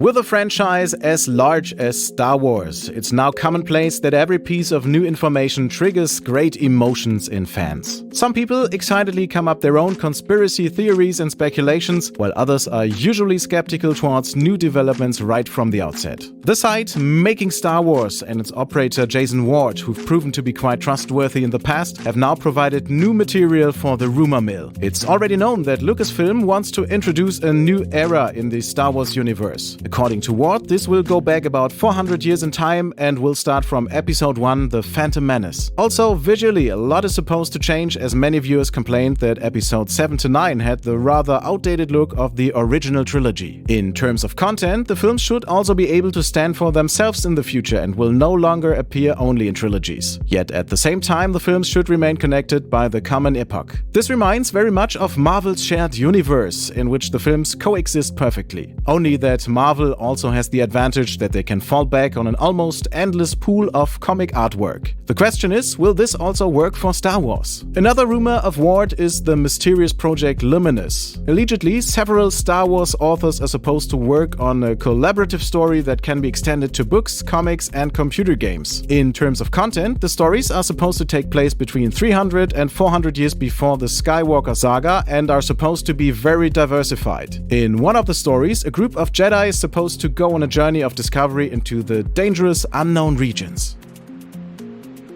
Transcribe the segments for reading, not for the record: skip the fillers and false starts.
With a franchise as large as Star Wars, it's now commonplace that every piece of new information triggers great emotions in fans. Some people excitedly come up their own conspiracy theories and speculations, while others are usually skeptical towards new developments right from the outset. The site Making Star Wars and its operator Jason Ward, who've proven to be quite trustworthy in the past, have now provided new material for the rumor mill. It's already known that Lucasfilm wants to introduce a new era in the Star Wars universe. According to Ward, this will go back about 400 years in time and will start from Episode 1, The Phantom Menace. Also, visually, a lot is supposed to change, as many viewers complained that Episodes 7 to 9 had the rather outdated look of the original trilogy. In terms of content, the films should also be able to stand for themselves in the future and will no longer appear only in trilogies. Yet at the same time, the films should remain connected by the common epoch. This reminds very much of Marvel's shared universe, in which the films coexist perfectly. Only that Marvel also has the advantage that they can fall back on an almost endless pool of comic artwork. The question is, will this also work for Star Wars? Another rumor of Ward is the mysterious project Luminous. Allegedly, several Star Wars authors are supposed to work on a collaborative story that can be extended to books, comics, and computer games. In terms of content, the stories are supposed to take place between 300 and 400 years before the Skywalker saga and are supposed to be very diversified. In one of the stories, a group of Jedi is supposed to go on a journey of discovery into the dangerous unknown regions.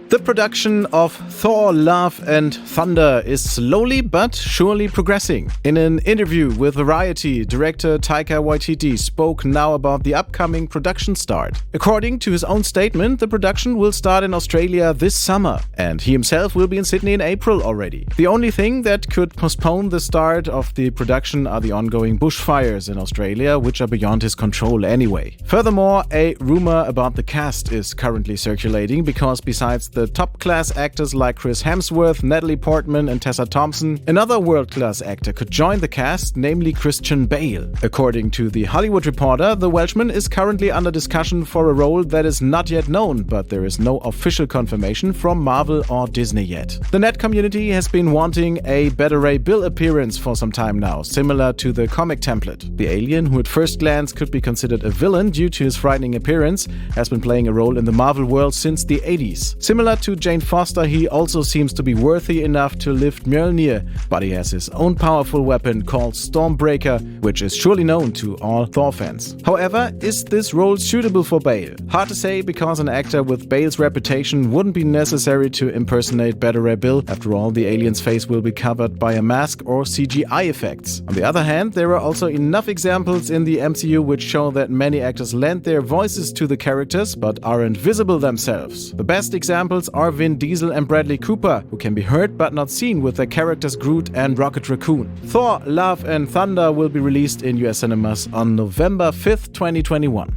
The production of Thor, Love and Thunder is slowly but surely progressing. In an interview with Variety, director Taika Waititi spoke now about the upcoming production start. According to his own statement, the production will start in Australia this summer, and he himself will be in Sydney in April already. The only thing that could postpone the start of the production are the ongoing bushfires in Australia, which are beyond his control anyway. Furthermore, a rumor about the cast is currently circulating because besides the top-class actors like Chris Hemsworth, Natalie Portman and Tessa Thompson, another world-class actor could join the cast, namely Christian Bale. According to The Hollywood Reporter, the Welshman is currently under discussion for a role that is not yet known, but there is no official confirmation from Marvel or Disney yet. The net community has been wanting a Beta Ray Bill appearance for some time now, similar to the comic template. The alien, who at first glance could be considered a villain due to his frightening appearance, has been playing a role in the Marvel world since the 80s. Similar to Jane Foster, he also seems to be worthy enough to lift Mjolnir, but he has his own powerful weapon called Stormbreaker, which is surely known to all Thor fans. However, is this role suitable for Bale? Hard to say, because an actor with Bale's reputation wouldn't be necessary to impersonate Beta Ray Bill. After all, the alien's face will be covered by a mask or CGI effects. On the other hand, there are also enough examples in the MCU which show that many actors lend their voices to the characters but aren't visible themselves. The best examples are Vin Diesel and Bradley Cooper, who can be heard but not seen with their characters Groot and Rocket Raccoon. Thor, Love and Thunder will be released in US cinemas on November 5th, 2021.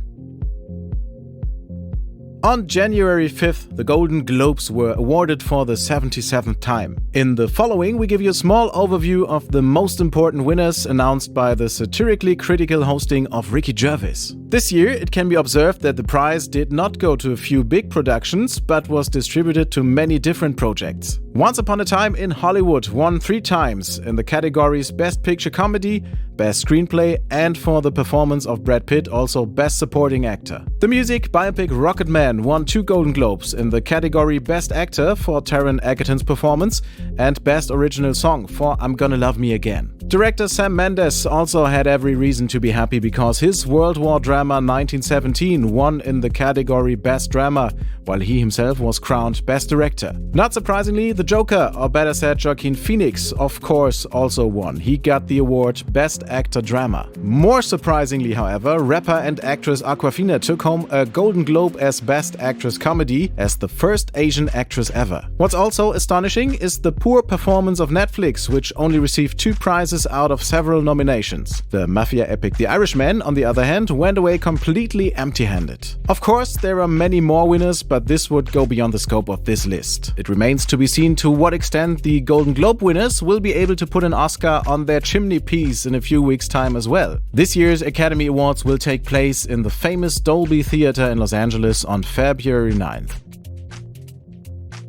On January 5th, the Golden Globes were awarded for the 77th time. In the following, we give you a small overview of the most important winners announced by the satirically critical hosting of Ricky Gervais. This year, it can be observed that the prize did not go to a few big productions, but was distributed to many different projects. Once Upon a Time in Hollywood won 3 times in the categories Best Picture Comedy, Best Screenplay, and for the performance of Brad Pitt, also Best Supporting Actor. The music biopic Rocketman won 2 Golden Globes in the category Best Actor for Taron Egerton's performance and Best Original Song for I'm Gonna Love Me Again. Director Sam Mendes also had every reason to be happy because his World War drama 1917 won in the category Best Drama, while he himself was crowned Best Director. Not surprisingly, the Joker, or better said Joaquin Phoenix, of course also won. He got the award Best Actor Drama. More surprisingly, however, rapper and actress Awkwafina took home a Golden Globe as Best Actress Comedy as the first Asian actress ever. What's also astonishing is the poor performance of Netflix, which only received 2 prizes out of several nominations. The mafia epic The Irishman, on the other hand, went away completely empty-handed. Of course, there are many more winners, but this would go beyond the scope of this list. It remains to be seen to what extent the Golden Globe winners will be able to put an Oscar on their chimneypiece in a few weeks' time as well. This year's Academy Awards will take place in the famous Dolby Theatre in Los Angeles on February 9th.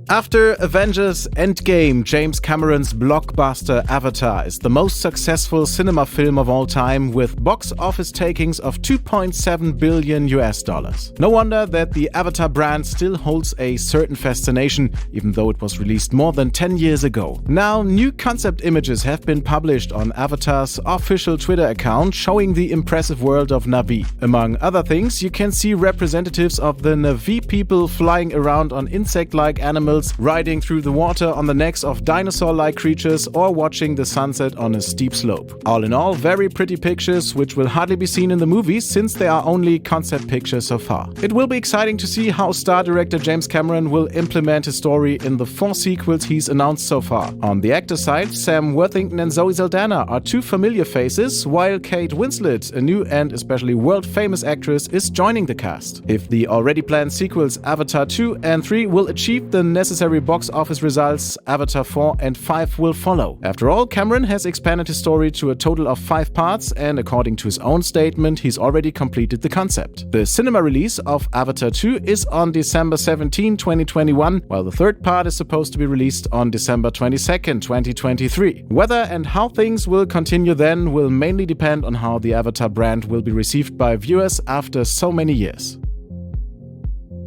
After Avengers Endgame, James Cameron's blockbuster Avatar is the most successful cinema film of all time with box office takings of $2.7 billion. No wonder that the Avatar brand still holds a certain fascination, even though it was released more than 10 years ago. Now, new concept images have been published on Avatar's official Twitter account showing the impressive world of Na'vi. Among other things, you can see representatives of the Na'vi people flying around on insect-like animals, riding through the water on the necks of dinosaur-like creatures, or watching the sunset on a steep slope. All in all, very pretty pictures which will hardly be seen in the movies since they are only concept pictures so far. It will be exciting to see how star director James Cameron will implement his story in the 4 sequels he's announced so far. On the actor side, Sam Worthington and Zoe Saldana are 2 familiar faces, while Kate Winslet, a new and especially world-famous actress, is joining the cast. If the already planned sequels Avatar 2 and 3 will achieve the necessary box office results, Avatar 4 and 5 will follow. After all, Cameron has expanded his story to a total of 5 parts, and according to his own statement, he's already completed the concept. The cinema release of Avatar 2 is on December 17, 2021, while the 3rd part is supposed to be released on December 22nd, 2023. Whether and how things will continue then will mainly depend on how the Avatar brand will be received by viewers after so many years.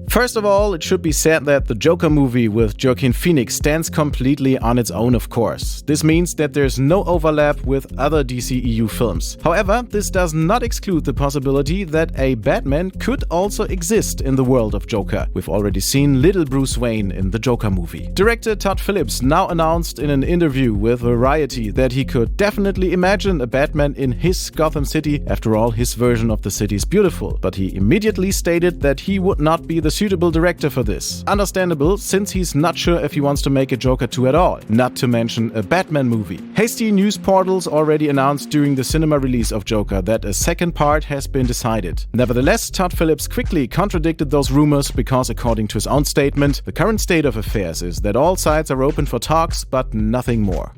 First of all, it should be said that the Joker movie with Joaquin Phoenix stands completely on its own, of course. This means that there's no overlap with other DCEU films. However, this does not exclude the possibility that a Batman could also exist in the world of Joker. We've already seen little Bruce Wayne in the Joker movie. Director Todd Phillips now announced in an interview with Variety that he could definitely imagine a Batman in his Gotham City. After all, his version of the city is beautiful, but he immediately stated that he would not be the suitable director for this. Understandable, since he's not sure if he wants to make a Joker 2 at all, not to mention a Batman movie. Hasty news portals already announced during the cinema release of Joker that a 2nd part has been decided. Nevertheless, Todd Phillips quickly contradicted those rumors because, according to his own statement, the current state of affairs is that all sides are open for talks, but nothing more.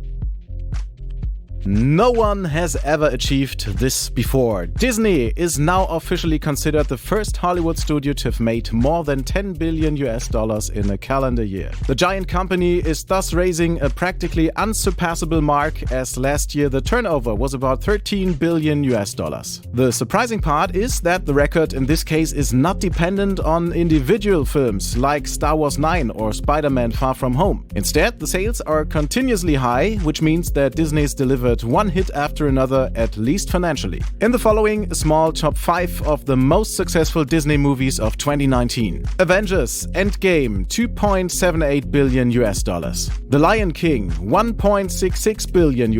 No one has ever achieved this before. Disney is now officially considered the first Hollywood studio to have made more than $10 billion in a calendar year. The giant company is thus raising a practically unsurpassable mark, as last year the turnover was about $13 billion. The surprising part is that the record in this case is not dependent on individual films like Star Wars 9 or Spider-Man Far From Home. Instead, the sales are continuously high, which means that Disney's delivered one hit after another, at least financially. In the following, a small top 5 of the most successful Disney movies of 2019. Avengers Endgame, $2.78 billion. The Lion King, $1.66 billion.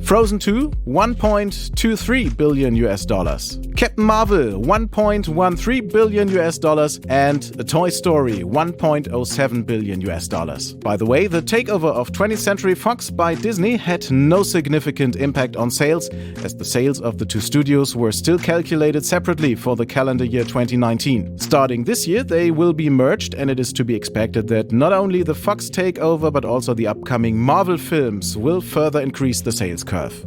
Frozen 2, $1.23 billion. Captain Marvel, $1.13 billion, and A Toy Story, $1.07 billion. By the way, the takeover of 20th Century Fox by Disney had no significant impact on sales, as the sales of the 2 studios were still calculated separately for the calendar year 2019. Starting this year, they will be merged, and it is to be expected that not only the Fox takeover but also the upcoming Marvel films will further increase the sales curve.